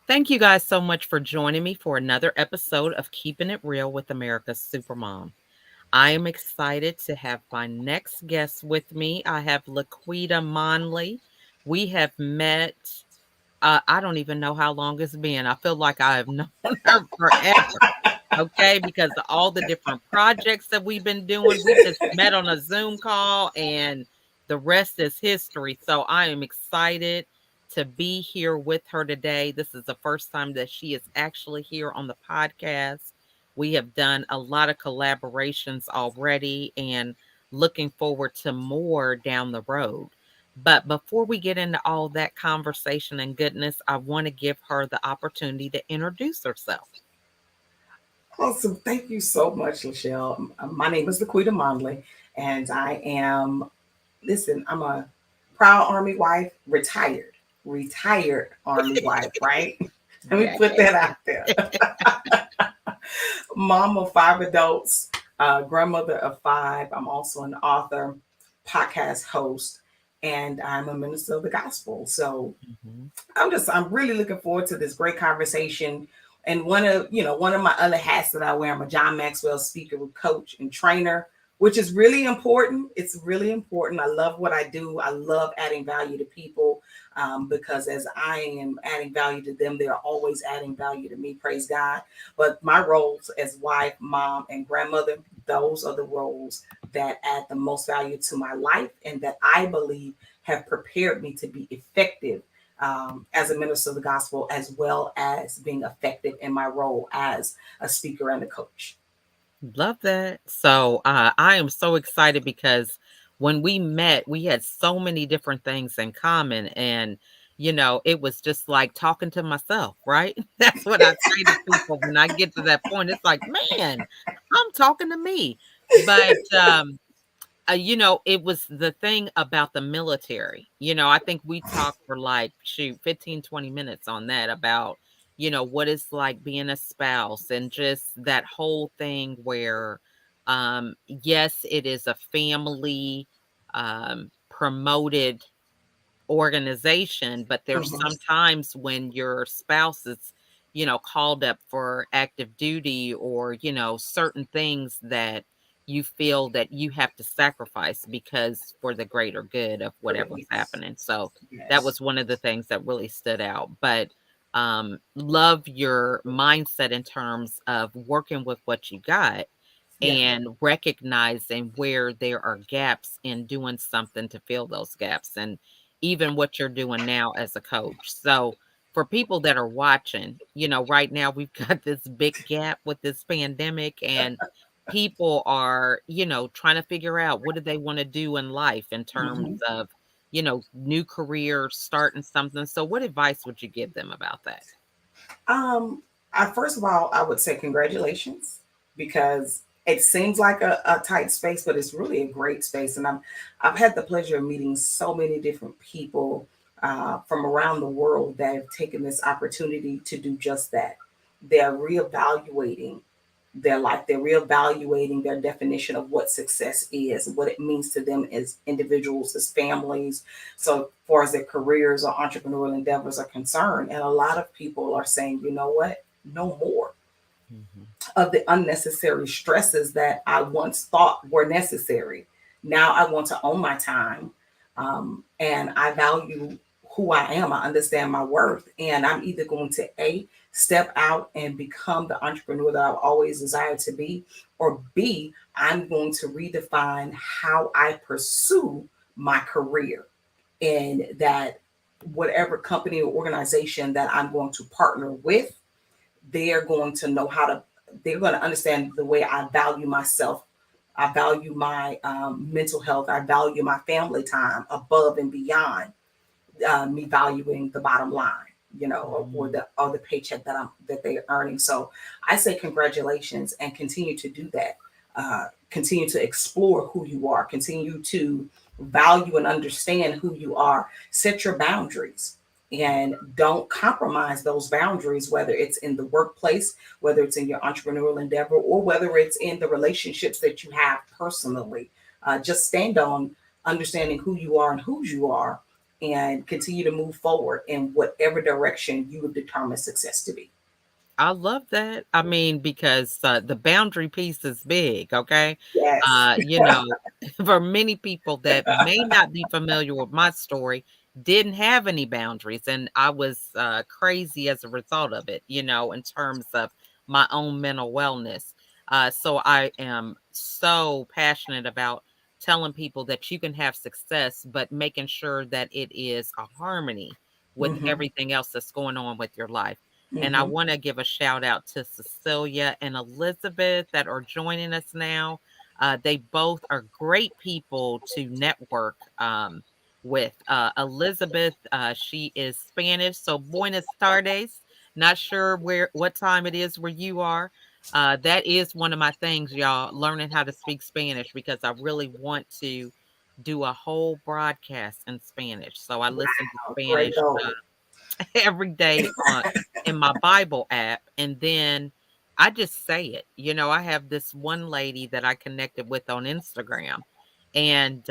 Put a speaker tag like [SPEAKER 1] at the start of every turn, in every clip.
[SPEAKER 1] Thank you guys so much for joining me for another episode of Keeping It Real with America's Supermom. I am excited to have my next guest with me. I have LaQuita Monley. We have met, I don't even know how long it's been. I feel like I have known her forever. Okay, because of all the different projects that we've been doing, we just met on a Zoom call and the rest is history. So I am excited to be here with her today. This is the first time that she is actually here on the podcast. We have done a lot of collaborations already and looking forward to more down the road. But before we get into all that conversation and goodness, I want to give her the opportunity to introduce herself.
[SPEAKER 2] Awesome. Thank you so much, Lachelle. My name is LaQuita Monley, and I'm a proud Army wife, retired Army wife, right? Let me put
[SPEAKER 1] Yay.
[SPEAKER 2] that out there. Mom of five adults, grandmother of five. I'm also an author, podcast host, and I'm a minister of the gospel. So
[SPEAKER 1] Mhm.
[SPEAKER 2] I'm really looking forward to this great conversation. And one of my other hats that I wear, I'm a John Maxwell speaker, coach, and trainer, which is really important. It's really important. I love what I do. I love adding value to people, because as I am adding value to them, they're always adding value to me. Praise God. But my roles as wife, mom, and grandmother, those are the roles that add the most value to my life and that I believe have prepared me to be effective, as a minister of the gospel, as well as being effective in my role as a speaker and a coach.
[SPEAKER 1] Love that. So I am so excited because when we met, we had so many different things in common. And, it was just like talking to myself, right? That's what I say to people when I get to that point. It's like, man, I'm talking to me. But it was the thing about the military. I think we talked for like, shoot, 15, 20 minutes on that about, what it's like being a spouse and just that whole thing where, yes, it is a family promoted organization, but there's
[SPEAKER 2] Mhm.
[SPEAKER 1] sometimes when your spouse is, called up for active duty or, certain things that you feel that you have to sacrifice because for the greater good of whatever's
[SPEAKER 2] Yes.
[SPEAKER 1] happening. So that
[SPEAKER 2] Yes.
[SPEAKER 1] was one of the things that really stood out. But love your mindset in terms of working with what you got
[SPEAKER 2] Yeah.
[SPEAKER 1] and recognizing where there are gaps in doing something to fill those gaps and even what you're doing now as a coach. So for people that are watching, right now we've got this big gap with this pandemic and people are, trying to figure out what do they want to do in life in terms
[SPEAKER 2] Mhm.
[SPEAKER 1] of, new career, starting something. So what advice would you give them about that?
[SPEAKER 2] Um, First of all, I would say congratulations, because it seems like a tight space, but it's really a great space. And I've had the pleasure of meeting so many different people, from around the world that have taken this opportunity to do just that. They're reevaluating their life. They're reevaluating their definition of what success is, what it means to them as individuals, as families, so far as their careers or entrepreneurial endeavors are concerned. And a lot of people are saying, you know what? No more
[SPEAKER 1] Mhm.
[SPEAKER 2] of the unnecessary stresses that I once thought were necessary. Now I want to own my time, and I value who I am. I understand my worth, and I'm either going to step out and become the entrepreneur that I've always desired to be, or B, I'm going to redefine how I pursue my career, and that whatever company or organization that I'm going to partner with, they're going to know how to, they're going to understand the way I value myself. I value my mental health. I value my family time above and beyond me valuing the bottom line,
[SPEAKER 1] Mhm.
[SPEAKER 2] or the paycheck that they're earning. So I say congratulations, and continue to do that. Continue to explore who you are. Continue to value and understand who you are. Set your boundaries, and don't compromise those boundaries, whether it's in the workplace, whether it's in your entrepreneurial endeavor, or whether it's in the relationships that you have personally. Just stand on understanding who you are and whose you are, and continue to move forward in whatever direction you have determined success to be.
[SPEAKER 1] I love that. I mean, because the boundary piece is big, okay?
[SPEAKER 2] Yes.
[SPEAKER 1] You know, for many people that may not be familiar with my story, didn't have any boundaries, and I was crazy as a result of it, in terms of my own mental wellness. So I am so passionate about telling people that you can have success, but making sure that it is a harmony with
[SPEAKER 2] Mm-hmm.
[SPEAKER 1] everything else that's going on with your life. And I
[SPEAKER 2] Mm-hmm.
[SPEAKER 1] want to give a shout out to Cecilia and Elizabeth that are joining us now. They both are great people to network with. Elizabeth, she is Spanish, so Buenas tardes. Not sure what time it is where you are. That is one of my things, y'all, learning how to speak Spanish because I really want to do a whole broadcast in Spanish. So I listen to
[SPEAKER 2] Wow, great
[SPEAKER 1] Spanish
[SPEAKER 2] goal.
[SPEAKER 1] every day on in my Bible app, and then I just say it. I have this one lady that I connected with on Instagram, and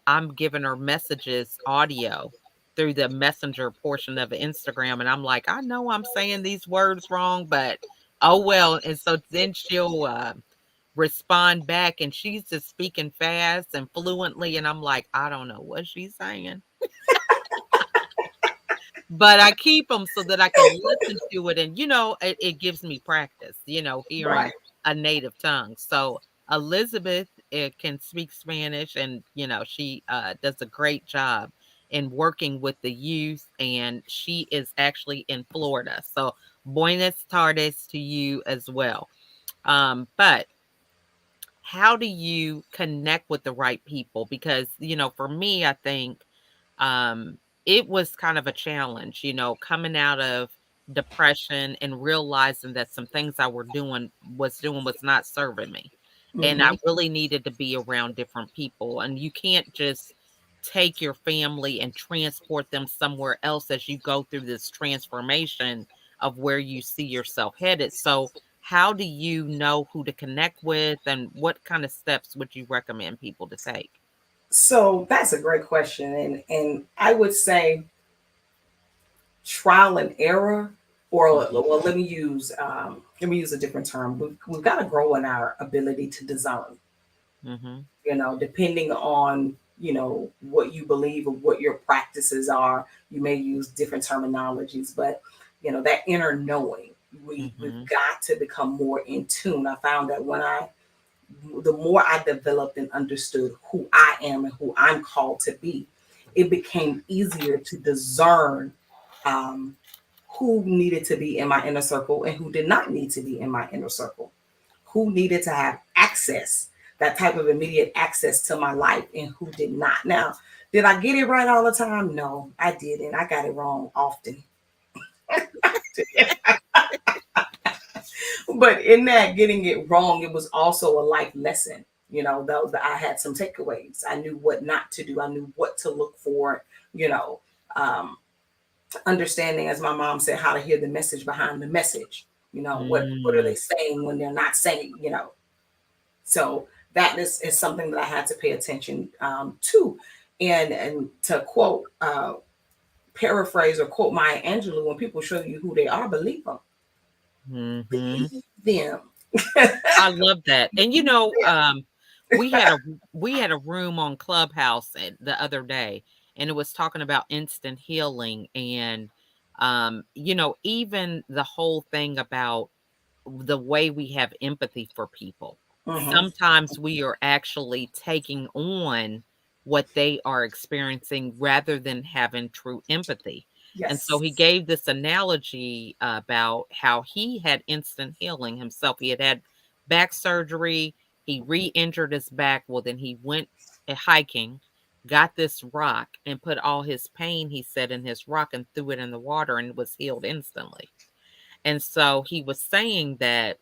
[SPEAKER 1] I'm giving her messages audio through the messenger portion of Instagram, and I'm like, I know I'm saying these words wrong, but oh well. And so then she'll respond back, and she's just speaking fast and fluently, and I'm like, I don't know what she's saying, but I keep them so that I can listen to it, and, it gives me practice, hearing
[SPEAKER 2] Right.
[SPEAKER 1] a native tongue. So, Elizabeth, can speak Spanish, and, she, does a great job in working with the youth, and she is actually in Florida. So, buenas tardes to you as well. But how do you connect with the right people? Because, for me, I think it was kind of a challenge, coming out of depression and realizing that some things I was not serving me. And I
[SPEAKER 2] Mm-hmm.
[SPEAKER 1] really needed to be around different people. And you can't just take your family and transport them somewhere else as you go through this transformation of where you see yourself headed. So how do you know who to connect with, and what kind of steps would you recommend people to take?
[SPEAKER 2] So that's a great question, and I would say trial and error, or
[SPEAKER 1] Mhm,
[SPEAKER 2] well, let me use a different term. We've got to grow in our ability to discern.
[SPEAKER 1] mhm,
[SPEAKER 2] Depending on what you believe or what your practices are, you may use different terminologies, but that inner knowing, we've
[SPEAKER 1] mhm,
[SPEAKER 2] got to become more in tune. I found that the more I developed and understood who I am and who I'm called to be, it became easier to discern um, who needed to be in my inner circle and who did not need to be in my inner circle, who needed to have access, that type of immediate access to my life, and who did not. Now, did I get it right all the time? No, I didn't. I got it wrong often. But in that getting it wrong, it was also a life lesson. Though I had some takeaways. I knew what not to do. I knew what to look for. You know, um, Understanding, as my mom said, how to hear the message behind the message. What are they
[SPEAKER 1] mm,
[SPEAKER 2] saying when they're not saying? So that is something that I had to pay attention to. And to quote, paraphrase or quote Maya Angelou, when people show you who they are, believe them.
[SPEAKER 1] mhm.
[SPEAKER 2] Believe them.
[SPEAKER 1] I love that. And, we had a we had a room on Clubhouse the other day, and it was talking about instant healing, and, even the whole thing about the way we have empathy for people.
[SPEAKER 2] Mm-hmm.
[SPEAKER 1] Sometimes we are actually taking on what they are experiencing rather than having true empathy. And so
[SPEAKER 2] Yes.
[SPEAKER 1] he gave this analogy about how he had instant healing himself. He had had back surgery, he re injured his back. Well, then he went hiking, got this rock, and put all his pain, he said, in his rock and threw it in the water and was healed instantly. And so he was saying that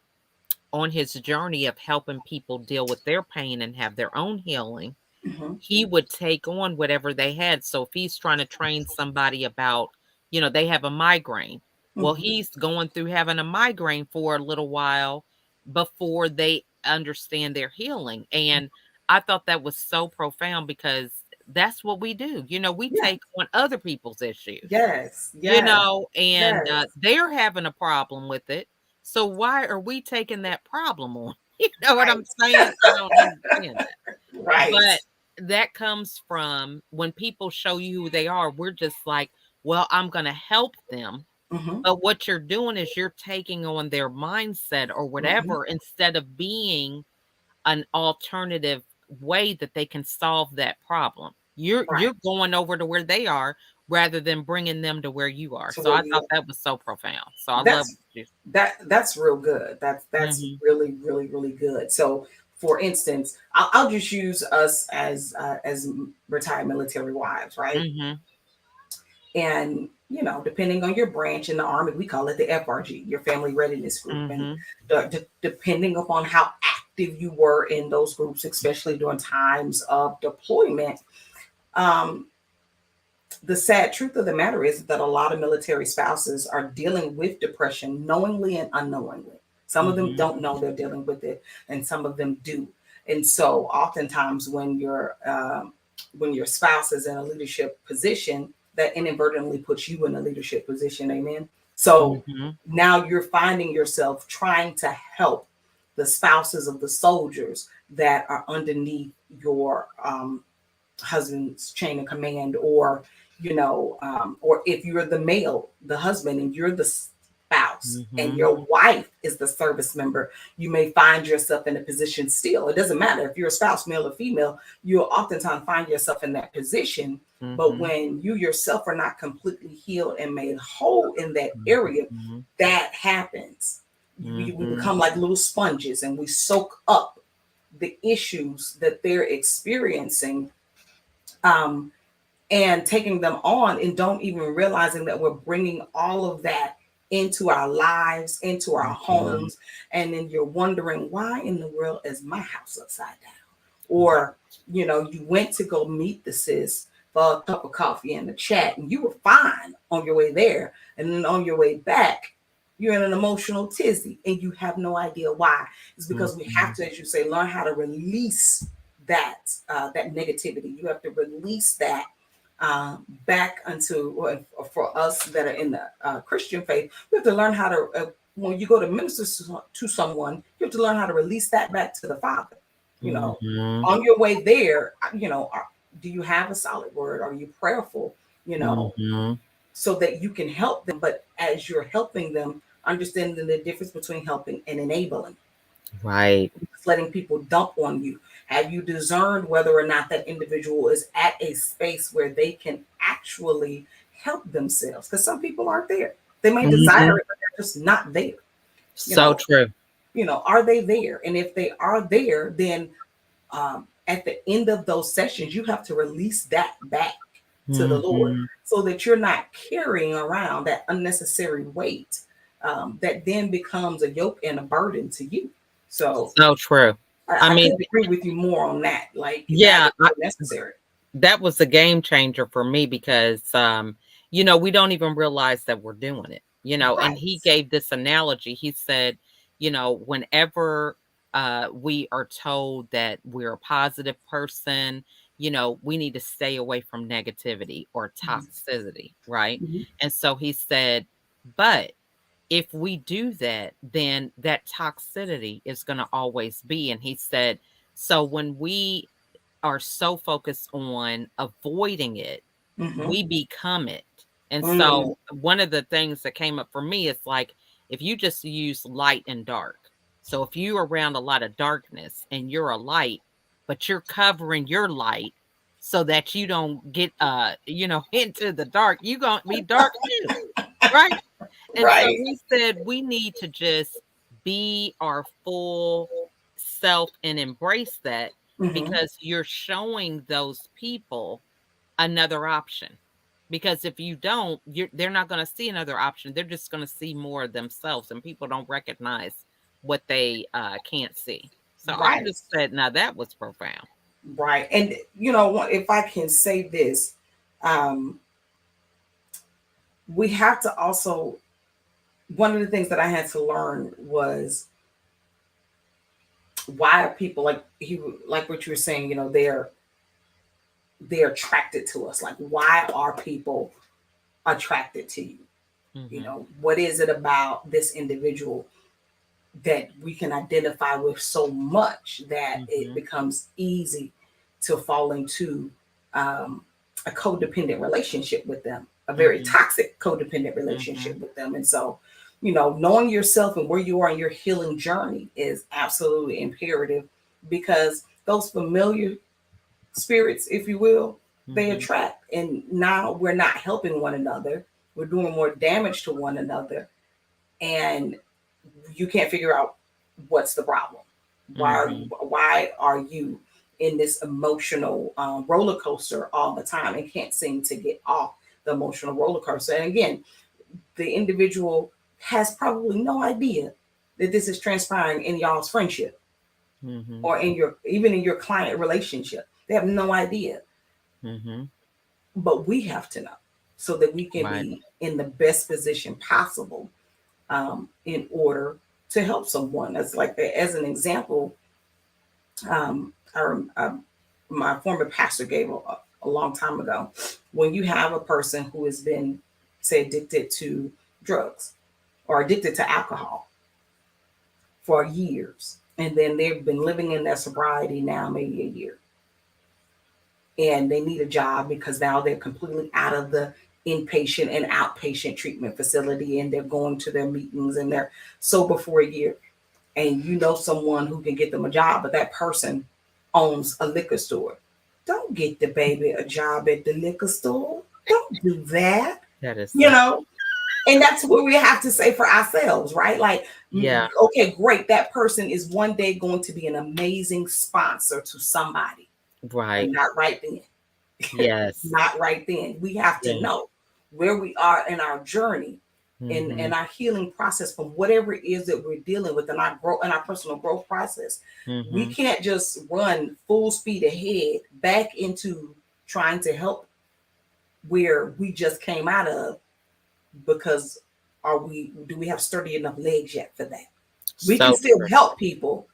[SPEAKER 1] on his journey of helping people deal with their pain and have their own healing,
[SPEAKER 2] Mm-hmm.
[SPEAKER 1] he would take on whatever they had. So if he's trying to train somebody about, they have a migraine, well,
[SPEAKER 2] Mm-hmm.
[SPEAKER 1] he's going through having a migraine for a little while before they understand their healing. And I thought that was so profound because that's what we do. We
[SPEAKER 2] Yeah.
[SPEAKER 1] take on other people's issues,
[SPEAKER 2] Yes. Yes.
[SPEAKER 1] and
[SPEAKER 2] Yes.
[SPEAKER 1] they're having a problem with it. So why are we taking that problem on? You know what I'm saying? I don't understand that.
[SPEAKER 2] Right.
[SPEAKER 1] But that comes from when people show you who they are, we're just like, well, I'm going to help them.
[SPEAKER 2] Mm-hmm.
[SPEAKER 1] But what you're doing is you're taking on their mindset or
[SPEAKER 2] Mm-hmm.
[SPEAKER 1] whatever instead of being an alternative way that they can solve that problem.
[SPEAKER 2] Right.
[SPEAKER 1] You're going over to where they are rather than bringing them to where you are.
[SPEAKER 2] To
[SPEAKER 1] So
[SPEAKER 2] where
[SPEAKER 1] I
[SPEAKER 2] you
[SPEAKER 1] thought
[SPEAKER 2] are.
[SPEAKER 1] that was so profound. So I love
[SPEAKER 2] That's
[SPEAKER 1] you.
[SPEAKER 2] that's real good. That's
[SPEAKER 1] Mhm.
[SPEAKER 2] really really really good. So, for instance, I'll just use us as retired military wives, right?
[SPEAKER 1] Mhm.
[SPEAKER 2] And depending on your branch in the Army, we call it the FRG, your Family Readiness Group, and
[SPEAKER 1] Mhm.
[SPEAKER 2] depending upon how active you were in those groups, especially during times of deployment. Um, the sad truth of the matter is that a lot of military spouses are dealing with depression knowingly and unknowingly. Some of them
[SPEAKER 1] Mhm.
[SPEAKER 2] don't know they're dealing with it, and some of them do. And so, oftentimes, when your spouse is in a leadership position, that inadvertently puts you in a leadership position. Amen. So
[SPEAKER 1] Mhm.
[SPEAKER 2] now you're finding yourself trying to help the spouses of the soldiers that are underneath your husband's chain of command, or if you're the male, the husband, and you're the spouse and
[SPEAKER 1] Mhm.
[SPEAKER 2] your wife is the service member, you may find yourself in a position. Still, it doesn't matter if you're a spouse, male or female, you'll oftentimes find yourself in that position. But
[SPEAKER 1] Mhm.
[SPEAKER 2] when you yourself are not completely healed and made whole in that area,
[SPEAKER 1] Mhm.
[SPEAKER 2] that happens. We
[SPEAKER 1] Mhm.
[SPEAKER 2] become like little sponges and we soak up the issues that they're experiencing, um, and taking them on, and don't even realizing that we're bringing all of that into our lives, into our
[SPEAKER 1] Mhm.
[SPEAKER 2] homes. And then you're wondering, why in the world is my house upside down? Or, you went to go meet the sis for a cup of coffee and a chat, and you were fine on your way there. And then on your way back, you're in an emotional tizzy and you have no idea why. It's because we have
[SPEAKER 1] Mhm.
[SPEAKER 2] to, as you say, learn how to release that negativity. You have to release that back unto, or for us that are in the Christian faith, we have to learn how to, when you go to minister to someone, you have to learn how to release that back to the Father. You know,
[SPEAKER 1] Mhm.
[SPEAKER 2] on your way there, do you have a solid word? Are you prayerful? You know,
[SPEAKER 1] Mhm.
[SPEAKER 2] so that you can help them. But as you're helping them, understanding the difference between helping and enabling,
[SPEAKER 1] Right.
[SPEAKER 2] just letting people dump on you. Have you discerned whether or not that individual is at a space where they can actually help themselves? Because some people aren't there. They may desire
[SPEAKER 1] Mhm.
[SPEAKER 2] it, but they're just not there. You
[SPEAKER 1] So
[SPEAKER 2] know,
[SPEAKER 1] true.
[SPEAKER 2] are they there? And if they are there, then at the end of those sessions, you have to release that back to the Lord,
[SPEAKER 1] Mhm.
[SPEAKER 2] so that you're not carrying around that unnecessary weight, that then becomes a yoke and a burden to you. So
[SPEAKER 1] So true. I
[SPEAKER 2] I
[SPEAKER 1] mean,
[SPEAKER 2] couldn't agree with you more on that. Like, that
[SPEAKER 1] yeah,
[SPEAKER 2] is so necessary.
[SPEAKER 1] that was a game changer for me because we don't even realize that we're doing it. And he
[SPEAKER 2] Right.
[SPEAKER 1] gave this analogy. He said, whenever we are told that we're a positive person, we need to stay away from negativity or toxicity, right?
[SPEAKER 2] Mm-hmm.
[SPEAKER 1] And so he said, but if we do that, then that toxicity is going to always be. And he said, so when we are so focused on avoiding it,
[SPEAKER 2] Mm-hmm.
[SPEAKER 1] we become it. And
[SPEAKER 2] Mm-hmm.
[SPEAKER 1] so one of the things that came up for me is like if you just use light and dark. So if you're around a lot of darkness and you're a light, but you're covering your light so that you don't get into the dark, you're gonna be dark too. Right. And so
[SPEAKER 2] Right.
[SPEAKER 1] he said we need to just be our full self and embrace that
[SPEAKER 2] Mm-hmm.
[SPEAKER 1] because you're showing those people another option. Because if you don't, they're not going to see another option. They're just going to see more of themselves, and people don't recognize what they can't see. So I
[SPEAKER 2] Right.
[SPEAKER 1] just said, now that was profound.
[SPEAKER 2] Right. And if I can say this, um, we have to also, one of the things that I had to learn was, why are people like what you were saying, they're they're attracted to us. Like, why are people attracted to you? You
[SPEAKER 1] Mhm.
[SPEAKER 2] know, what is it about this individual that we can identify with so much that it
[SPEAKER 1] Mhm.
[SPEAKER 2] becomes easy to fall into um, a codependent relationship with them, a very
[SPEAKER 1] Mhm.
[SPEAKER 2] toxic codependent relationship
[SPEAKER 1] Mhm.
[SPEAKER 2] with them. And so, you know, knowing yourself and where you are in your healing journey is absolutely imperative, because those familiar spirits, if you will, they
[SPEAKER 1] Mhm.
[SPEAKER 2] attract. And now we're not helping one another, we're doing more damage to one another. And you can't figure out what's the problem.
[SPEAKER 1] Mhm.
[SPEAKER 2] Why are you in this emotional roller coaster all the time and can't seem to get off the emotional roller coaster? And again, the individual has probably no idea that this is transpiring in y'all's friendship,
[SPEAKER 1] Mhm.
[SPEAKER 2] or in your, even in your client relationship. They have no idea,
[SPEAKER 1] Mhm.
[SPEAKER 2] but we have to know so that we can
[SPEAKER 1] Right.
[SPEAKER 2] be in the best position possible, in order to help someone. As like, as an example, I, my former pastor gave a long time ago. When you have a person who has been, say, addicted to drugs or addicted to alcohol for years, and then they've been living in their sobriety now maybe a year, and they need a job because now they're completely out of the inpatient and outpatient treatment facility, and they're going to their meetings and they're sober for a year, and you know someone who can get them a job, but that person owns a liquor store. Don't get the baby a job at the liquor store. Don't do that.
[SPEAKER 1] That is
[SPEAKER 2] You
[SPEAKER 1] so
[SPEAKER 2] know, and that's what we have to say for ourselves, right? Like,
[SPEAKER 1] yeah.
[SPEAKER 2] okay, great. That person is one day going to be an amazing sponsor to somebody, but
[SPEAKER 1] Right.
[SPEAKER 2] not right then.
[SPEAKER 1] Yes.
[SPEAKER 2] Not right then. We have to
[SPEAKER 1] Yeah.
[SPEAKER 2] know where we are in our journey, in
[SPEAKER 1] Mhm.
[SPEAKER 2] our healing process from whatever it is that we're dealing with in our growth, in our personal growth process. We
[SPEAKER 1] Mhm.
[SPEAKER 2] can't just run full speed ahead back into trying to help where we just came out of, because are we, do we have sturdy enough legs yet for that? We can
[SPEAKER 1] So
[SPEAKER 2] still
[SPEAKER 1] true.
[SPEAKER 2] help people,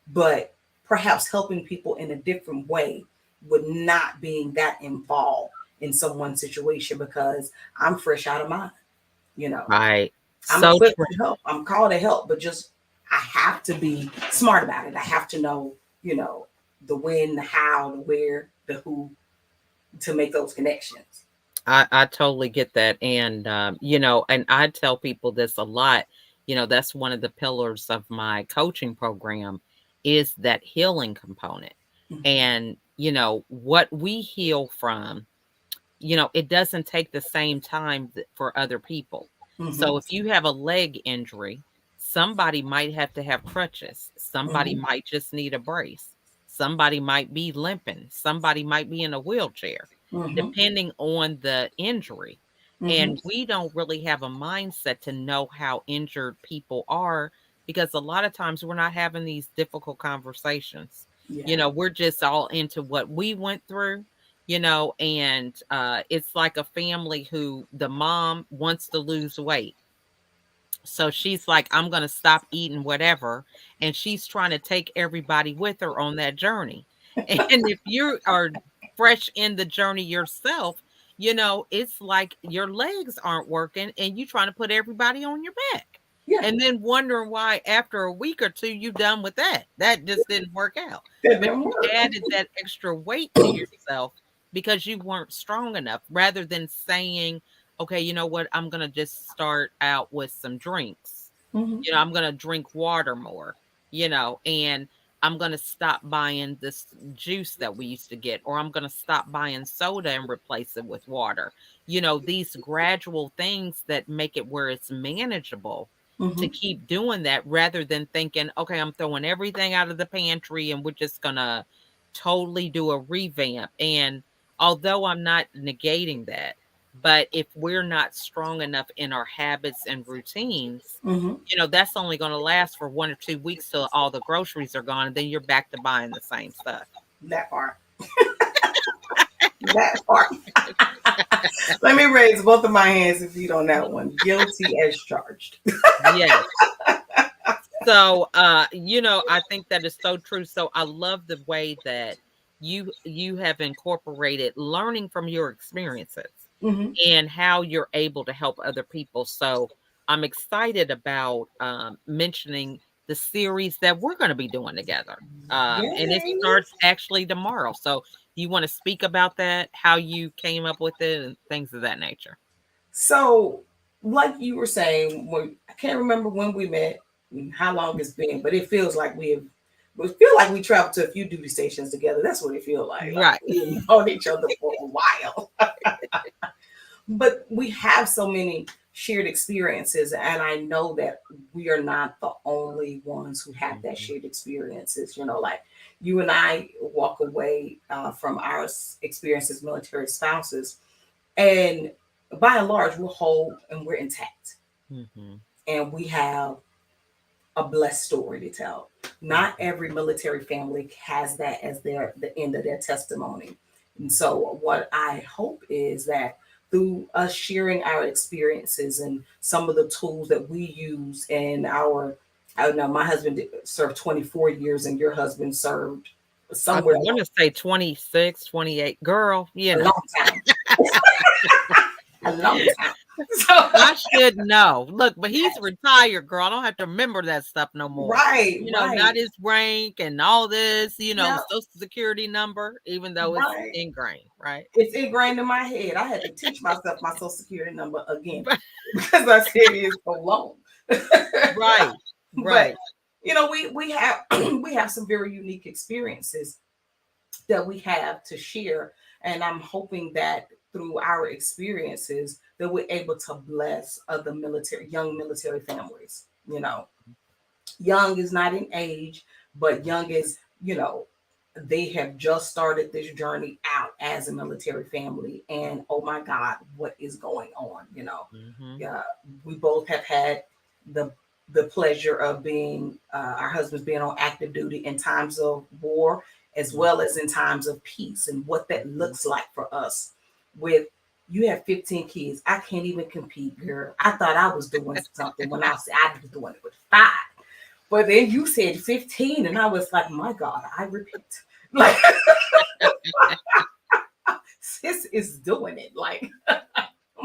[SPEAKER 2] but perhaps helping people in a different way, with not being that involved in someone's situation, because I'm fresh out of mine. You know,
[SPEAKER 1] Right.
[SPEAKER 2] I'm
[SPEAKER 1] So
[SPEAKER 2] equipped
[SPEAKER 1] true.
[SPEAKER 2] to help. I'm called to help, but just, I have to be smart about it. I have to know, you know, the when, the how, the where, the who, to make those connections.
[SPEAKER 1] I totally get that. And, and I tell people this a lot. That's one of the pillars of my coaching program is that healing component. And, what we heal from, it doesn't take the same time for other people.
[SPEAKER 2] Mm-hmm.
[SPEAKER 1] So if you have a leg injury, somebody might have to have crutches. Somebody
[SPEAKER 2] Mm-hmm.
[SPEAKER 1] might just need a brace. Somebody might be limping. Somebody might be in a wheelchair,
[SPEAKER 2] Mm-hmm.
[SPEAKER 1] depending on the injury.
[SPEAKER 2] Mm-hmm.
[SPEAKER 1] And we don't really have a mindset to know how injured people are because a lot of times we're not having these difficult conversations.
[SPEAKER 2] Yeah.
[SPEAKER 1] We're just all into what we went through, and it's like a family who the mom wants to lose weight, so she's like, I'm going to stop eating whatever, and she's trying to take everybody with her on that journey. And if you are fresh in the journey yourself, it's like your legs aren't working and you trying to put everybody on your back,
[SPEAKER 2] Yeah.
[SPEAKER 1] and then wondering why after a week or two you done with that just didn't work out.
[SPEAKER 2] That
[SPEAKER 1] But
[SPEAKER 2] didn't
[SPEAKER 1] you
[SPEAKER 2] work.
[SPEAKER 1] added that extra weight to yourself because you weren't strong enough, rather than saying, okay, you know what, I'm going to just start out with some drinks.
[SPEAKER 2] Mm-hmm.
[SPEAKER 1] I'm going to drink water more, and I'm going to stop buying this juice that we used to get, or I'm going to stop buying soda and replace it with water. These gradual things that make it where it's manageable
[SPEAKER 2] Mm-hmm.
[SPEAKER 1] to keep doing that, rather than thinking, okay, I'm throwing everything out of the pantry and we're just going to totally do a revamp. And although I'm not negating that, but if we're not strong enough in our habits and routines,
[SPEAKER 2] Mm-hmm.
[SPEAKER 1] that's only going to last for 1 or 2 weeks till all the groceries are gone. And then you're back to buying the same stuff.
[SPEAKER 2] That part. That part. Let me raise both of my hands if you don't know one. Guilty as charged.
[SPEAKER 1] Yes. So, I think that is so true. So I love the way that, you have incorporated learning from your experiences
[SPEAKER 2] Mm-hmm.
[SPEAKER 1] and how you're able to help other people. So I'm excited about mentioning the series that we're going to be doing together. And it
[SPEAKER 2] Yay.
[SPEAKER 1] starts actually tomorrow. So you want to speak about that, how you came up with it, and things of that nature?
[SPEAKER 2] So, like you were saying, I can't remember when we met and how long it's been, but it feels like we feel like we traveled to a few duty stations together. That's what it feels like. Like
[SPEAKER 1] Right.
[SPEAKER 2] we've known each other for a while. But we have so many shared experiences, and I know that we are not the only ones who have that
[SPEAKER 1] Mhm.
[SPEAKER 2] shared experiences. Like you and I walk away from our experiences, military spouses, and by and large, we're whole and we're intact,
[SPEAKER 1] Mhm.
[SPEAKER 2] and we have a blessed story to tell. Not
[SPEAKER 1] Mhm.
[SPEAKER 2] every military family has that as the end of their testimony. And so what I hope is that through us sharing our experiences and some of the tools that we use in I know my husband served 24 years and your husband served
[SPEAKER 1] I
[SPEAKER 2] somewhere
[SPEAKER 1] want to say 26, 28. Girl,
[SPEAKER 2] a long time, a long time. So
[SPEAKER 1] I should know. Look, but he's retired, girl. I don't have to remember that stuff no more.
[SPEAKER 2] right,
[SPEAKER 1] Not
[SPEAKER 2] right.
[SPEAKER 1] his rank and all this,
[SPEAKER 2] Yeah,
[SPEAKER 1] social security number, even though it's
[SPEAKER 2] right.
[SPEAKER 1] ingrained, right?
[SPEAKER 2] It's ingrained in my head. I had to teach myself my social security number again because I said it is so long.
[SPEAKER 1] Right,
[SPEAKER 2] But
[SPEAKER 1] right.
[SPEAKER 2] we have we have some very unique experiences that we have to share, and I'm hoping that through our experiences that we're able to bless other young military families. Young is not in age, but young is, they have just started this journey out as a military family. And oh my God, what is going on?
[SPEAKER 1] Hmm.
[SPEAKER 2] Yeah, we both have had the the pleasure of being our husbands being on active duty in times of war as well as in times of peace, and what that
[SPEAKER 1] Hmm.
[SPEAKER 2] looks like for us. With You have 15 kids. I can't even compete, girl. I thought I was doing something when I said I was doing it with five. But then you said 15, and I was like, my God, I repent. Like, sis is doing it. Like, but,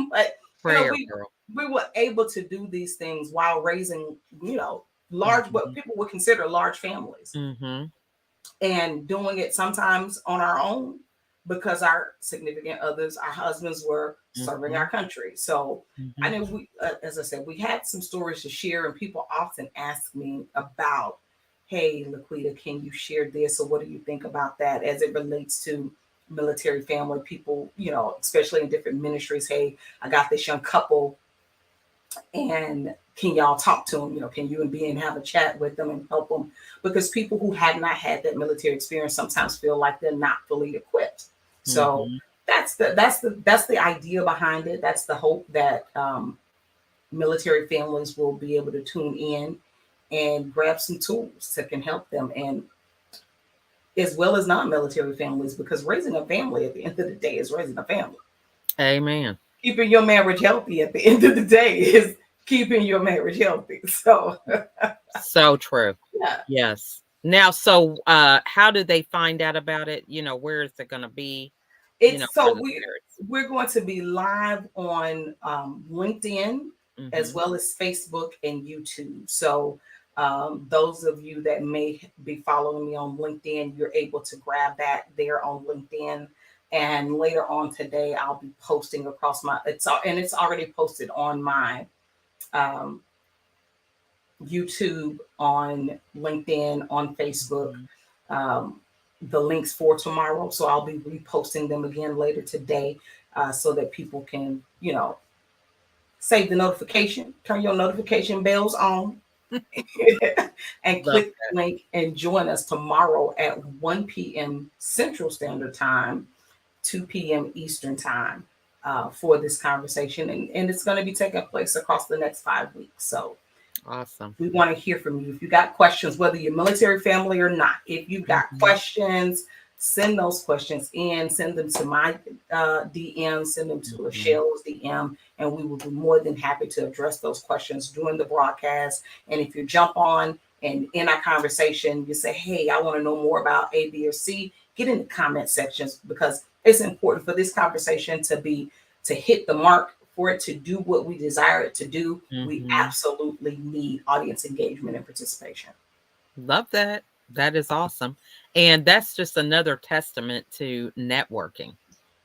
[SPEAKER 2] you know,
[SPEAKER 1] Prayer,
[SPEAKER 2] we,
[SPEAKER 1] girl.
[SPEAKER 2] we were able to do these things while raising, large, what
[SPEAKER 1] Hmm.
[SPEAKER 2] people would consider large families,
[SPEAKER 1] Hmm.
[SPEAKER 2] and doing it sometimes on our own because our significant others, our husbands, were serving our
[SPEAKER 1] Hmm.
[SPEAKER 2] country. So I
[SPEAKER 1] Hmm.
[SPEAKER 2] know as I said, we had some stories to share, and people often ask me about, hey, LaQuita, can you share this, or what do you think about that as it relates to military family people, especially in different ministries. Hey, I got this young couple, and can y'all talk to them? Can you and Ben have a chat with them and help them? Because people who have not had that military experience sometimes feel like they're not fully equipped. So
[SPEAKER 1] Hmm.
[SPEAKER 2] that's the idea behind it. That's the hope that military families will be able to tune in and grab some tools that can help them, and as well as non-military families, because raising a family at the end of the day is raising a family.
[SPEAKER 1] Amen.
[SPEAKER 2] Keeping your marriage healthy at the end of the day is keeping your marriage healthy. So
[SPEAKER 1] So true.
[SPEAKER 2] yeah,
[SPEAKER 1] Yes. Now, so how do they find out about it? Where is it going to be?
[SPEAKER 2] it's
[SPEAKER 1] For
[SPEAKER 2] so
[SPEAKER 1] the series.
[SPEAKER 2] we're going to be live on LinkedIn as
[SPEAKER 1] Hmm.
[SPEAKER 2] well as Facebook and YouTube. So those of you that may be following me on LinkedIn, you're able to grab that there on LinkedIn. And later on today, I'll be posting across it's already posted on my um, YouTube, on LinkedIn, on Facebook,
[SPEAKER 1] Hmm.
[SPEAKER 2] um, the links for tomorrow. So I'll be reposting them again later today, so that people can, save the notification, turn your notification bells on, and
[SPEAKER 1] Love
[SPEAKER 2] click the link and join us tomorrow at 1 p.m. Central Standard Time, 2 p.m. Eastern Time, for this conversation. And it's going to be taking place across the next 5 weeks. So
[SPEAKER 1] awesome.
[SPEAKER 2] we want to hear from you. If you got questions, whether you're military family or not, if you got
[SPEAKER 1] Hmm.
[SPEAKER 2] questions, send those questions in. Send them to my DM, send them to
[SPEAKER 1] Hmm.
[SPEAKER 2] Lachelle's DM, and we will be more than happy to address those questions during the broadcast. And if you jump on and in our conversation, you say, hey, I want to know more about A, B, or C, get in the comment sections, because it's important for this conversation to hit the mark, for it to do what we desire it to do. We
[SPEAKER 1] Mm-hmm.
[SPEAKER 2] absolutely need audience engagement and participation.
[SPEAKER 1] Love that. That is awesome. And that's just another testament to networking.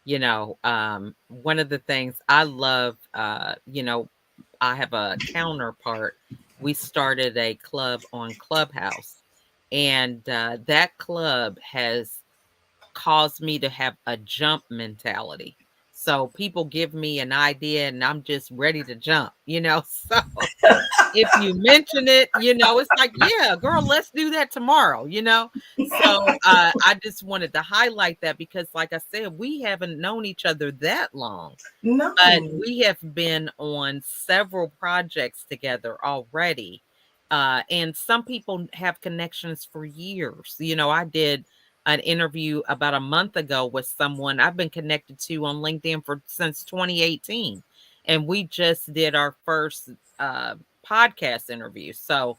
[SPEAKER 1] One of the things I love, I have a counterpart. We started a club on Clubhouse, and that club has caused me to have a jump mentality. So people give me an idea and I'm just ready to jump. So if you mention it, it's like, yeah, girl, let's do that tomorrow. So I just wanted to highlight that because, like I said, we haven't known each other that long,
[SPEAKER 2] No.
[SPEAKER 1] but we have been on several projects together already. And some people have connections for years. I did an interview about a month ago with someone I've been connected to on LinkedIn for since 2018. And we just did our first podcast interview. So,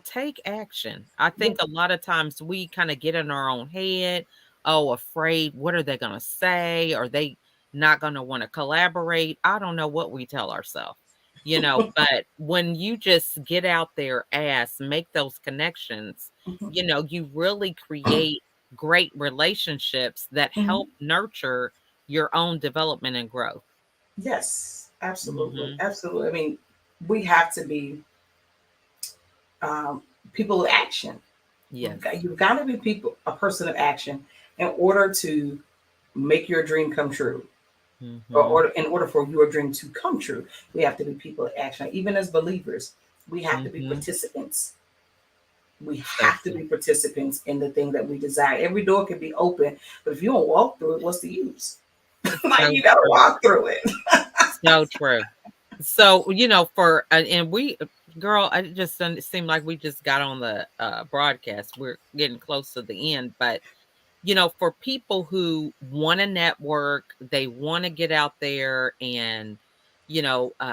[SPEAKER 1] take action. I think a lot of times we kind of get in our own head, oh, afraid, what are they going to say? Are they not going to want to collaborate? I don't know what we tell ourselves. But when you just get out there, ask, make those connections,
[SPEAKER 2] Mhm.
[SPEAKER 1] you really create great relationships that
[SPEAKER 2] Mhm.
[SPEAKER 1] help nurture your own development and growth.
[SPEAKER 2] Yes, absolutely,
[SPEAKER 1] Hmm.
[SPEAKER 2] absolutely. I mean, we have to be um, people of action.
[SPEAKER 1] Yes.
[SPEAKER 2] You've got to be a person of action in order to make your dream come true,
[SPEAKER 1] Hmm.
[SPEAKER 2] or in order for your dream to come true. We have to be people of action. Even as believers, we have to be
[SPEAKER 1] Hmm.
[SPEAKER 2] participants. We
[SPEAKER 1] So
[SPEAKER 2] have to
[SPEAKER 1] true.
[SPEAKER 2] be participants in the thing that we desire. Every door can be open, but if you don't walk through it, what's the use? Like,
[SPEAKER 1] So
[SPEAKER 2] you got to
[SPEAKER 1] true.
[SPEAKER 2] walk through it.
[SPEAKER 1] So true. So, and girl, it just doesn't seem like we just got on the broadcast. We're getting close to the end, but for people who want to network, they want to get out there and,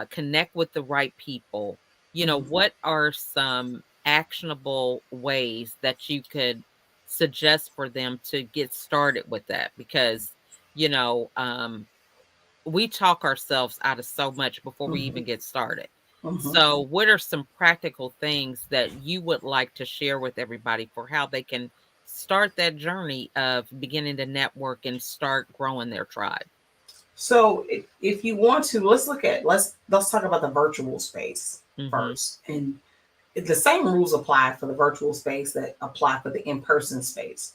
[SPEAKER 1] connect with the right people,
[SPEAKER 2] Mhm.
[SPEAKER 1] what are some actionable ways that you could suggest for them to get started with that? Because, you know, um, we talk ourselves out of so much before we
[SPEAKER 2] Mhm.
[SPEAKER 1] even get started.
[SPEAKER 2] Mhm.
[SPEAKER 1] So, what are some practical things that you would like to share with everybody for how they can start that journey of beginning to network and start growing their tribe?
[SPEAKER 2] So if you want to, let's talk about the virtual space
[SPEAKER 1] Mhm.
[SPEAKER 2] first. And the same rules apply for the virtual space that apply for the in-person space.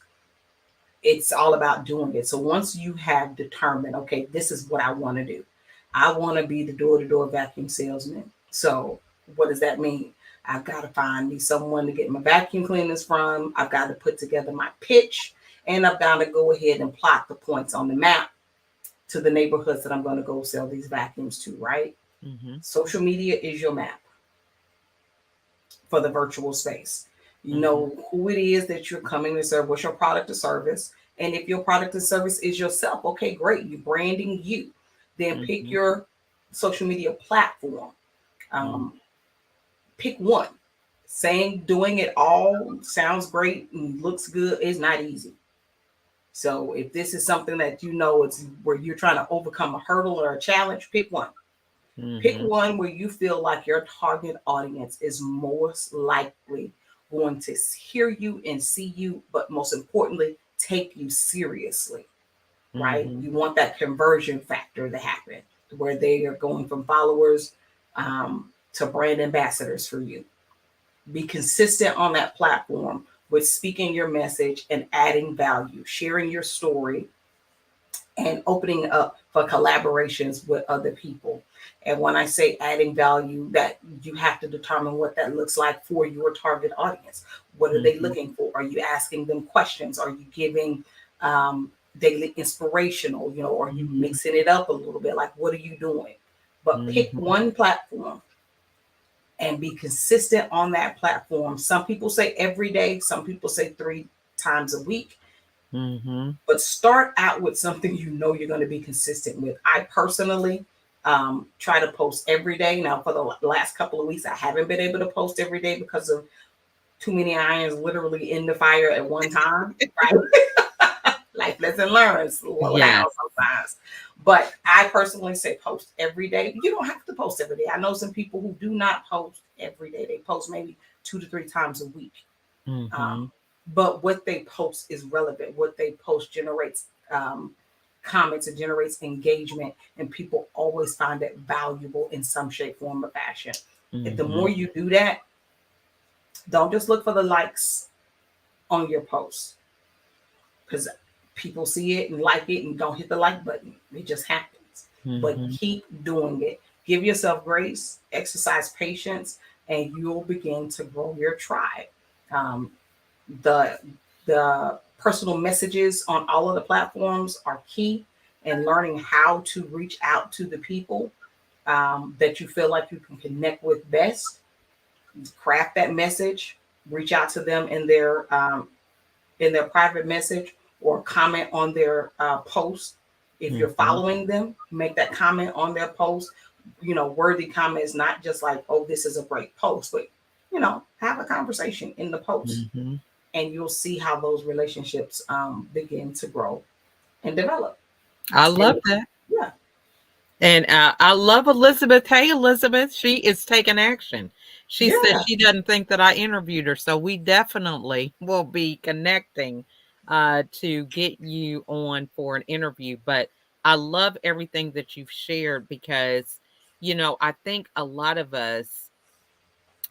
[SPEAKER 2] It's all about doing it. So once you have determined, okay, this is what I want to do. I want to be the door-to-door vacuum salesman. So what does that mean? I've got to find me someone to get my vacuum cleaners from. I've got to put together my pitch, and I've got to go ahead and plot the points on the map to the neighborhoods that I'm going to go sell these vacuums to, right?
[SPEAKER 1] Mhm.
[SPEAKER 2] Social media is your map for the virtual space. You
[SPEAKER 1] Mhm.
[SPEAKER 2] know who it is that you're coming to serve, what's your product or service. And if your product or service is yourself, okay, great. You're branding you. Then pick
[SPEAKER 1] Mhm.
[SPEAKER 2] your social media platform.
[SPEAKER 1] Mhm.
[SPEAKER 2] Um, Pick one. Doing it all sounds great and looks good is not easy. So if this is something that you know it's where you're trying to overcome a hurdle or a challenge, pick one. Pick
[SPEAKER 1] Mhm.
[SPEAKER 2] one where you feel like your target audience is most likely going to hear you and see you, but most importantly, take you seriously, right?
[SPEAKER 1] Mhm.
[SPEAKER 2] You want that conversion factor to happen where they are going from followers to brand ambassadors for you. Be consistent on that platform with speaking your message and adding value, sharing your story, and opening up for collaborations with other people. And when I say adding value, that you have to determine what that looks like for your target audience. What are they
[SPEAKER 1] Mhm.
[SPEAKER 2] looking for? Are you asking them questions? Are you giving daily inspirational? Are you
[SPEAKER 1] Mhm.
[SPEAKER 2] mixing it up a little bit? Like, what are you doing? But pick
[SPEAKER 1] Mhm.
[SPEAKER 2] one platform and be consistent on that platform. Some people say every day, some people say 3 times a week,
[SPEAKER 1] Mhm.
[SPEAKER 2] but start out with something you know you're going to be consistent with. I personally try to post every day. Now, for the last couple of weeks, I haven't been able to post every day because of too many irons literally in the fire at one time. Right? life lesson learned
[SPEAKER 1] Yes.
[SPEAKER 2] loud sometimes. But I personally say post every day. You don't have to post every day. I know some people who do not post every day. They post maybe 2 to 3 times a week.
[SPEAKER 1] Mm-hmm.
[SPEAKER 2] Um, but what they post is relevant. What they post generates comments, it generates engagement, and people always find it valuable in some shape, form, or fashion. If the
[SPEAKER 1] Mm-hmm.
[SPEAKER 2] more you do that, don't just look for the likes on your posts because people see it and like it and don't hit the like button. It just happens. But
[SPEAKER 1] Mm-hmm.
[SPEAKER 2] keep doing it. Give yourself grace, exercise patience, and you'll begin to grow your tribe. Um, the the personal messages on all of the platforms are key, and learning how to reach out to the people that you feel like you can connect with best. Craft that message, reach out to them in their private message or comment on their post. If you're
[SPEAKER 1] Mm-hmm.
[SPEAKER 2] following them, make that comment on their post. You know, worthy comments, not just like, oh, this is a great post, but have a conversation in the post,
[SPEAKER 1] Mm-hmm.
[SPEAKER 2] and you'll see how those relationships begin to grow and develop.
[SPEAKER 1] I
[SPEAKER 2] And
[SPEAKER 1] love that.
[SPEAKER 2] yeah,
[SPEAKER 1] And I love Elizabeth. Hey, Elizabeth, she is taking action. She said
[SPEAKER 2] yeah.
[SPEAKER 1] she doesn't think that I interviewed her. So we definitely will be connecting to get you on for an interview. But I love everything that you've shared because, I think a lot of us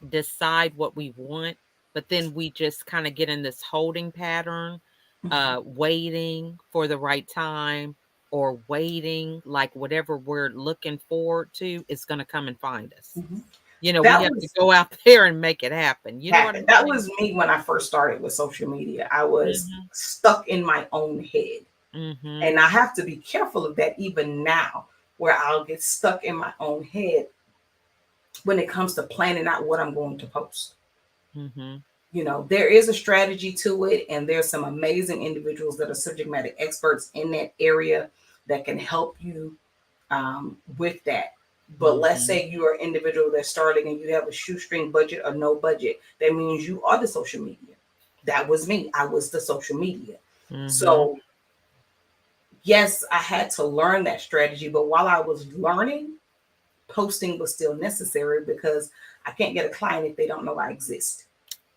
[SPEAKER 1] decide what we want, but then we just kind of get in this holding pattern,
[SPEAKER 2] Mhm,
[SPEAKER 1] waiting for the right time or waiting like whatever we're looking forward to is going to come and find us.
[SPEAKER 2] mhm.
[SPEAKER 1] We
[SPEAKER 2] That
[SPEAKER 1] have to
[SPEAKER 2] was
[SPEAKER 1] go out there and make it happen. You know what
[SPEAKER 2] happened.
[SPEAKER 1] I'm
[SPEAKER 2] That
[SPEAKER 1] saying?
[SPEAKER 2] was me when I first started with social media. I was
[SPEAKER 1] Mhm.
[SPEAKER 2] stuck in my own head.
[SPEAKER 1] Mhm.
[SPEAKER 2] And I have to be careful of that even now, where I'll get stuck in my own head when it comes to planning out what I'm going to post.
[SPEAKER 1] Mhm.
[SPEAKER 2] There is a strategy to it, and there's some amazing individuals that are subject matter experts in that area that can help you with that. But let's
[SPEAKER 1] Mhm.
[SPEAKER 2] say you are an individual that's starting and you have a shoestring budget or no budget. That means you are the social media. That was me. I was the social media.
[SPEAKER 1] Mhm.
[SPEAKER 2] So yes, I had to learn that strategy. But while I was learning, posting was still necessary because I can't get a client if they don't know I exist.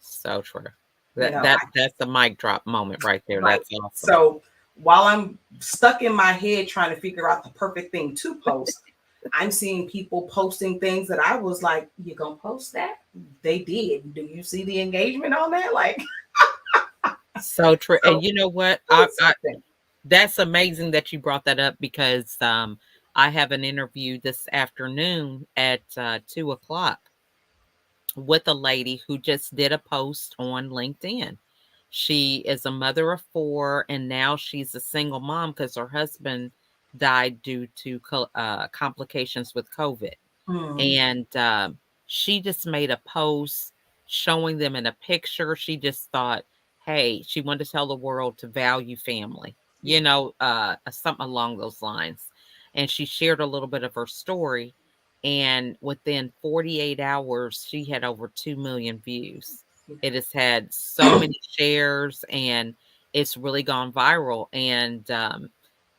[SPEAKER 1] So true.
[SPEAKER 2] You
[SPEAKER 1] That
[SPEAKER 2] know,
[SPEAKER 1] that that's the mic drop moment right there.
[SPEAKER 2] right.
[SPEAKER 1] That's awesome.
[SPEAKER 2] So while I'm stuck in my head trying to figure out the perfect thing to post, I'm seeing people posting things that I was like, you gonna post that? They did. Do you see the engagement on that? Like,
[SPEAKER 1] So true. And
[SPEAKER 2] so
[SPEAKER 1] you know what?
[SPEAKER 2] it was something.
[SPEAKER 1] That's amazing that you brought that up because I have an interview this afternoon at 2 o'clock with a lady who just did a post on LinkedIn. She is a mother of four, and now she's a single mom because her husband died due to complications with COVID.
[SPEAKER 2] Mm,
[SPEAKER 1] And she just made a post showing them in a picture. She just thought, hey, she wanted to tell the world to value family,
[SPEAKER 2] yeah.
[SPEAKER 1] something along those lines. And she shared a little bit of her story. And within 48 hours, she had over 2 million views. It has had so many shares and it's really gone viral. And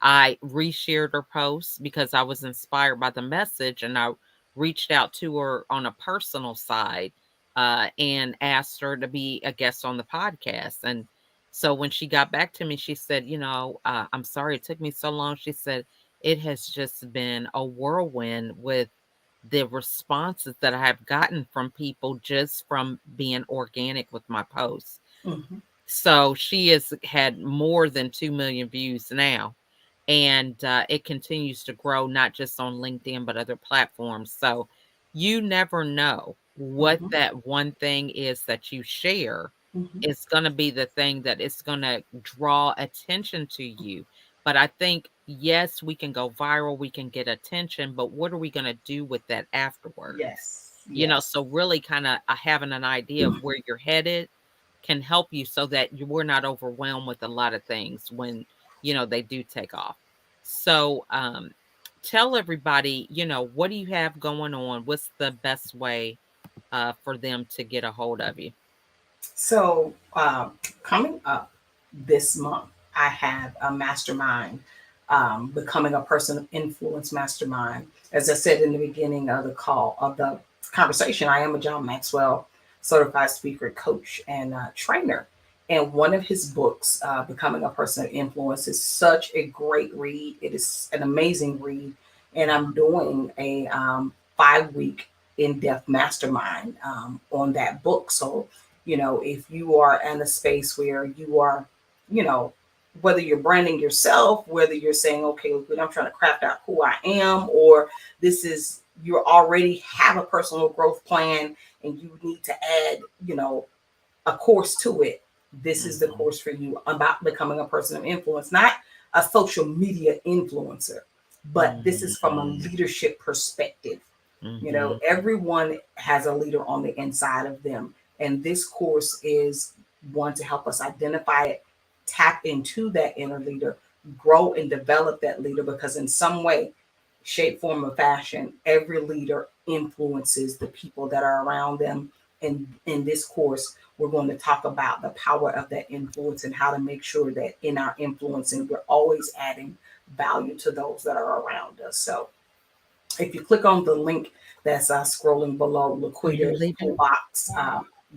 [SPEAKER 1] I reshared her post because I was inspired by the message and I reached out to her on a personal side and asked her to be a guest on the podcast. And so when she got back to me, she said, I'm sorry it took me so long. She said, it has just been a whirlwind with the responses that I have gotten from people just from being organic with my posts.
[SPEAKER 2] Mhm,
[SPEAKER 1] So she has had more than 2 million views now and it continues to grow not just on LinkedIn but other platforms. So you never know what
[SPEAKER 2] mhm,
[SPEAKER 1] that one thing is that you share
[SPEAKER 2] mhm.
[SPEAKER 1] is going to be the thing that is going to draw attention to you. But I think yes, we can go viral, we can get attention, but what are we going to do with that afterwards?
[SPEAKER 2] Yes, yes.
[SPEAKER 1] So really kind of having an idea of where you're headed can help you so that you were not overwhelmed with a lot of things when they do take off. So tell everybody, what do you have going on? What's the best way for them to get a hold of you?
[SPEAKER 2] So coming up this month. I have a mastermind, becoming a person of influence mastermind. As I said in the beginning of the conversation, I am a John Maxwell certified speaker, coach, and trainer. And one of his books, Becoming a Person of Influence, is such a great read. It is an amazing read. And I'm doing a 5 week in depth mastermind on that book. So, if you are in a space where you are, you know, whether you're branding yourself, whether you're saying, okay, look, I'm trying to craft out who I am, or this is you already have a personal growth plan and you need to add, a course to it. This is the
[SPEAKER 1] Mhm.
[SPEAKER 2] course for you about becoming a person of influence, not a social media influencer, but this is from a
[SPEAKER 1] Mhm.
[SPEAKER 2] leadership perspective.
[SPEAKER 1] Mhm.
[SPEAKER 2] Everyone has a leader on the inside of them. And this course is one to help us identify it, tap into that inner leader, grow and develop that leader, because in some way, shape, form, or fashion, every leader influences the people that are around them. And in this course, we're going to talk about the power of that influence and how to make sure that in our influencing, we're always adding value to those that are around us. So if you click on the link that's scrolling below,
[SPEAKER 1] Are you
[SPEAKER 2] LaQuita's
[SPEAKER 1] leaving?
[SPEAKER 2] toolbox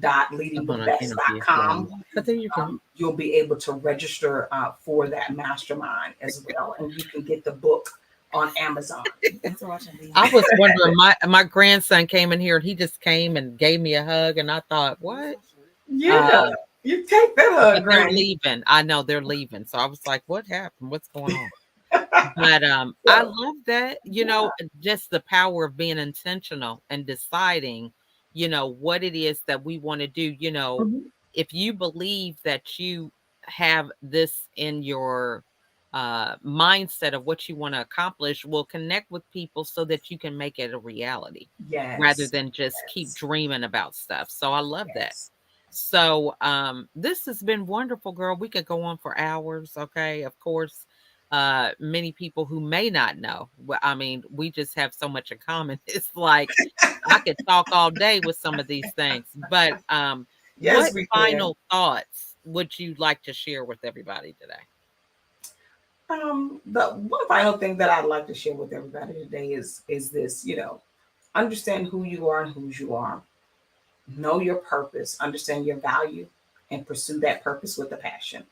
[SPEAKER 2] dot
[SPEAKER 1] I'm on an interview. Yeah.
[SPEAKER 2] leadingthebest.com,
[SPEAKER 1] But there you go.
[SPEAKER 2] you'll be able to register for that mastermind as well. And you can get the book on Amazon. Thanks for watching, Lee.
[SPEAKER 1] I was wondering, my grandson came in here and he just came and gave me a hug, and I thought, what?
[SPEAKER 2] Yeah,
[SPEAKER 1] Uh,
[SPEAKER 2] you take that
[SPEAKER 1] but
[SPEAKER 2] hug,
[SPEAKER 1] they're
[SPEAKER 2] Granny.
[SPEAKER 1] leaving. I know they're leaving. So I was like, what happened? What's going on? But I
[SPEAKER 2] So,
[SPEAKER 1] love that,
[SPEAKER 2] yeah.
[SPEAKER 1] just the power of being intentional and deciding, what it is that we want to do.
[SPEAKER 2] Mhm.
[SPEAKER 1] If you believe that you have this in your mindset of what you want to accomplish, will connect with people so that you can make it a reality rather
[SPEAKER 2] Yes,
[SPEAKER 1] than just keep
[SPEAKER 2] yes,
[SPEAKER 1] dreaming about stuff. So I love that.
[SPEAKER 2] yes.
[SPEAKER 1] So this has been wonderful, girl. We could go on for hours, okay? Of course, many people who may not know. I mean, we just have so much in common. It's like I could talk all day with some of these things. But
[SPEAKER 2] Yes,
[SPEAKER 1] what
[SPEAKER 2] we can.
[SPEAKER 1] final thoughts would you like to share with everybody today?
[SPEAKER 2] The one final thing that I'd like to share with everybody today is this, understand who you are and whose you are. Know your purpose, understand your value, and pursue that purpose with a passion.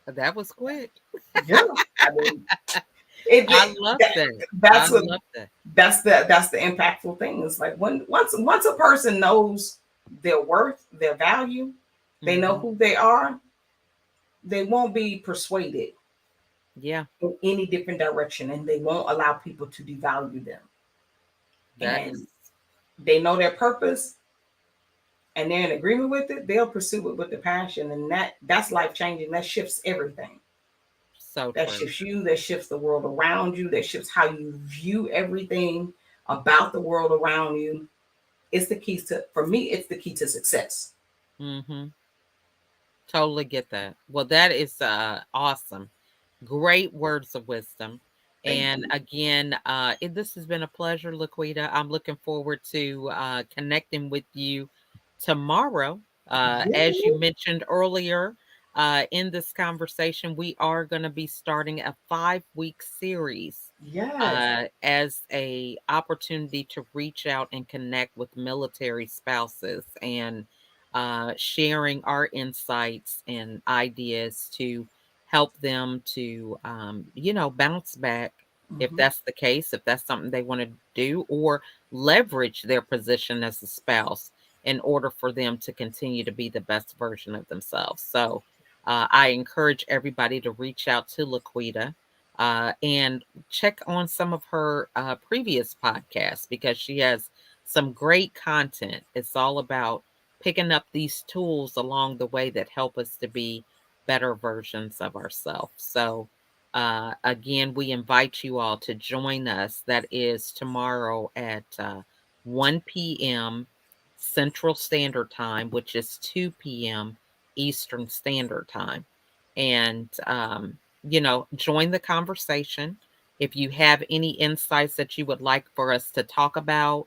[SPEAKER 1] That was quick.
[SPEAKER 2] Yeah, I mean, it,
[SPEAKER 1] I
[SPEAKER 2] it
[SPEAKER 1] love
[SPEAKER 2] that,
[SPEAKER 1] that. I
[SPEAKER 2] that's what
[SPEAKER 1] love that.
[SPEAKER 2] that's the impactful thing. It's like when once a person knows their worth, their value, they know
[SPEAKER 1] Hmm.
[SPEAKER 2] who they are, they won't be persuaded
[SPEAKER 1] Yeah,
[SPEAKER 2] in any different direction, and they won't allow people to devalue them.
[SPEAKER 1] that is
[SPEAKER 2] And they know their purpose and they're in agreement with it, they'll pursue it with the passion, and that's life changing. That shifts everything.
[SPEAKER 1] so
[SPEAKER 2] That
[SPEAKER 1] true.
[SPEAKER 2] shifts you, that shifts the world around you, that shifts how you view everything about the world around you. It's the keys to for me, it's the key to success.
[SPEAKER 1] Hmm. Totally get that. Well, that is awesome. Great words of wisdom.
[SPEAKER 2] Thank
[SPEAKER 1] And
[SPEAKER 2] you.
[SPEAKER 1] again, this has been a pleasure, Laquita. I'm looking forward to connecting with you tomorrow. As you
[SPEAKER 2] Yeah.
[SPEAKER 1] mentioned earlier in this conversation, we are going to be starting a 5-week series
[SPEAKER 2] Yes.
[SPEAKER 1] as a opportunity to reach out and connect with military spouses and sharing our insights and ideas to help them to, bounce back if
[SPEAKER 2] Hmm.
[SPEAKER 1] that's the case, if that's something they want to do, or leverage their position as a spouse in order for them to continue to be the best version of themselves. So I encourage everybody to reach out to Laquita and check on some of her previous podcasts because she has some great content. It's all about picking up these tools along the way that help us to be better versions of ourselves. So, again, we invite you all to join us. That is tomorrow at 1 p.m. Central Standard Time, which is 2 p.m. Eastern Standard Time. And, join the conversation. If you have any insights that you would like for us to talk about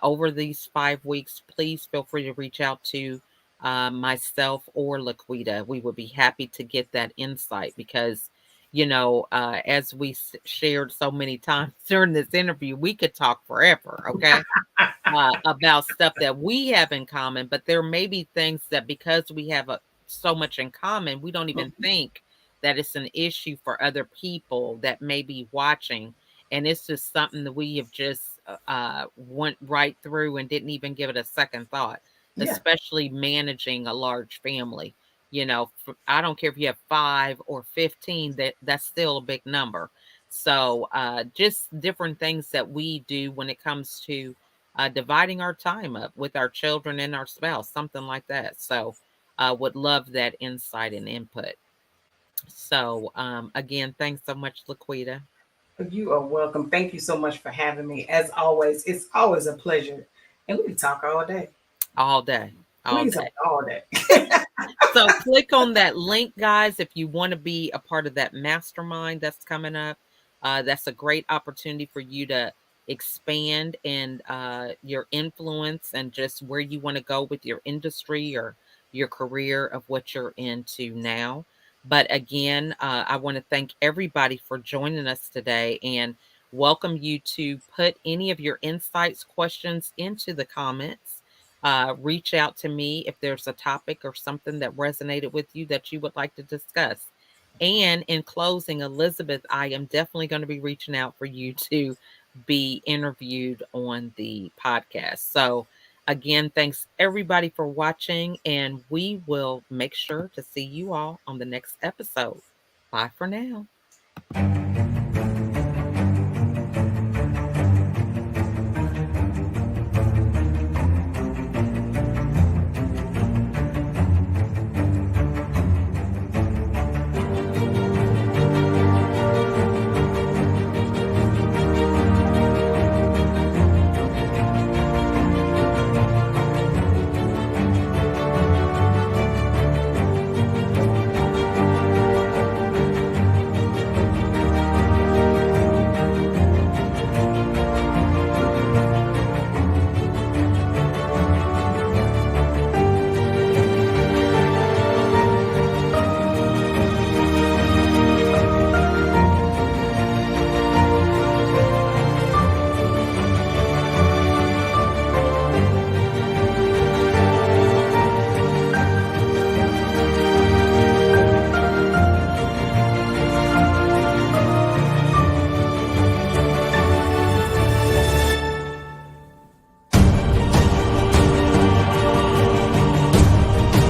[SPEAKER 1] over these 5 weeks, please feel free to reach out to myself or LaQuita. We would be happy to get that insight because, as we shared so many times during this interview, we could talk forever. Okay. About stuff that we have in common, but there may be things that because we have so much in common, we don't even think that it's an issue for other people that may be watching. And it's just something that we have just went right through and didn't even give it a second thought,
[SPEAKER 2] Yeah.
[SPEAKER 1] especially managing a large family. I don't care if you have 5 or 15, that's still a big number. So just different things that we do when it comes to dividing our time up with our children and our spouse, something like that. So, would love that insight and input. So, again, thanks so much, LaQuita.
[SPEAKER 2] You are welcome. Thank you so much for having me. As always, it's always a pleasure. And we can talk all day.
[SPEAKER 1] All day, all
[SPEAKER 2] We can talk
[SPEAKER 1] day.
[SPEAKER 2] all day.
[SPEAKER 1] So click on that link, guys, if you want to be a part of that mastermind that's coming up. That's a great opportunity for you to expand and your influence and just where you want to go with your industry or your career of what you're into now. But again, I want to thank everybody for joining us today and welcome you to put any of your insights, questions into the comments. Reach out to me if there's a topic or something that resonated with you that you would like to discuss. And in closing, Elizabeth, I am definitely going to be reaching out for you to be interviewed on the podcast. So, again, thanks everybody for watching, and we will make sure to see you all on the next episode. Bye for now.